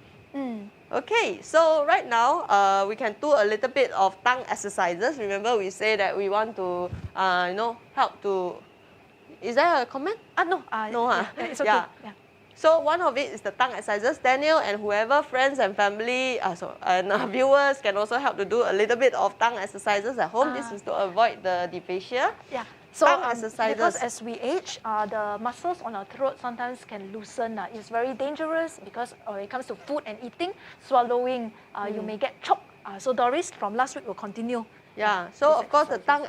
Okay, so right now, we can do a little bit of tongue exercises. Remember, we say that we want to, you know, help to. Is there a comment? No. No, it's okay. Yeah. So one of it is the tongue exercises. Daniel and whoever, friends and family, viewers can also help to do a little bit of tongue exercises at home. This is to avoid the dysphagia. Yeah. So exercises. because as we age, the muscles on our throat sometimes can loosen. It's very dangerous because when it comes to food and eating, swallowing, you may get choked. So Doris from last week will continue. Yeah, so of course the tongue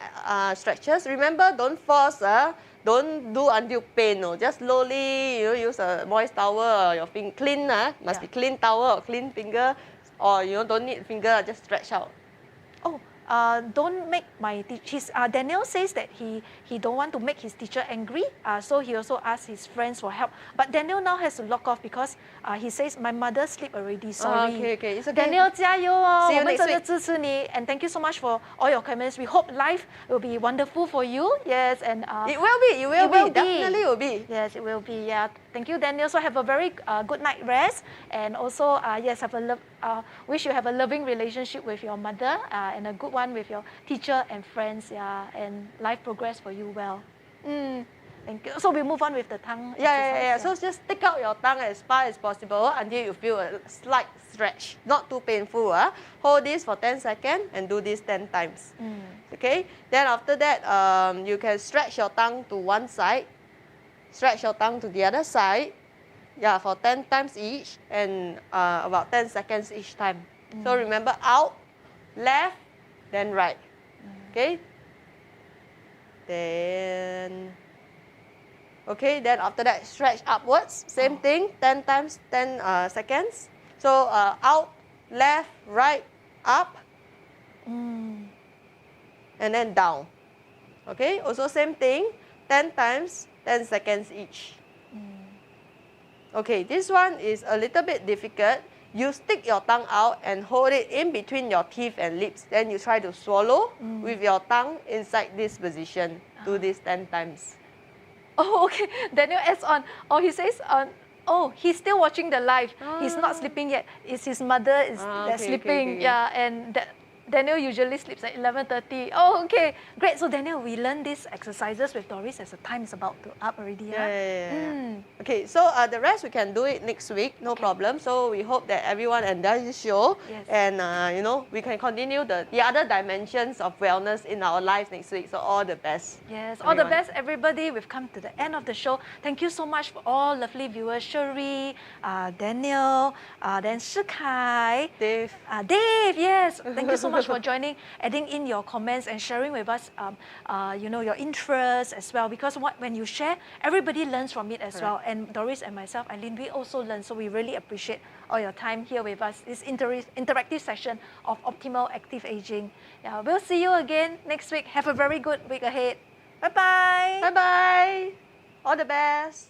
stretches. Remember, don't force Don't do until pain, no. Just slowly, use a moist towel, your finger clean, must be clean towel or clean finger, or don't need finger, just stretch out. Oh, don't make my Daniel says that he don't want to make his teacher angry, so he also asked his friends for help. But Daniel now has to log off because he says my mother sleep already. Sorry. Okay, it's okay. Daniel 加油哦， See you 我们 next 真的 week. 支持你 and thank you so much for all your comments. We hope life will be wonderful for you. Yes, and It will be, it will be. definitely will be. Yes, it will be. Yeah, thank you, Daniel. So have a very good night rest, and also yes, wish you have a loving relationship with your mother and a good one with your teacher and friends. Yeah, and life progress for you well. Thank you. So we move on with the tongue. Yeah. exercise, So just stick out your tongue as far as possible until you feel a slight stretch, not too painful. Hold this for 10 seconds and do this 10 times. Okay. Then after that, you can stretch your tongue to one side, stretch your tongue to the other side. Yeah, for 10 times each and about 10 seconds each time. So remember, out, left, then right. Okay. Then after that, stretch upwards. Same thing, 10 times 10 seconds. So out, left, right, up, and then down. Okay, also same thing, 10 times 10 seconds each. Okay, this one is a little bit difficult. You stick your tongue out and hold it in between your teeth and lips. Then you try to swallow with your tongue inside this position. Do this 10 times. Oh, okay. Daniel adds on. Oh, he says he's still watching the live. He's not sleeping yet. It's his mother that's sleeping. Okay. Yeah, and Daniel usually sleeps at 11:30. Oh, okay. Great. So Daniel, we learn these exercises with Doris as the time is about to up already. Yeah. Okay, so the rest we can do it next week, no problem. So we hope that everyone enjoys this show. Yes. And we can continue the other dimensions of wellness in our lives next week. So all the best. Yes, all the everyone. best, everybody. We've come to the end of the show. Thank you so much for all lovely viewers. Shuri, Daniel, then Shikai, Dave. Dave, yes. Thank you so much for joining, adding in your comments and sharing with us, your interests as well. Because when you share, everybody learns from it as well. And Doris and myself, Eileen, we also learn. So we really appreciate all your time here with us. This interactive session of Optimal Active Aging. Yeah, we'll see you again next week. Have a very good week ahead. Bye-bye. Bye-bye. All the best.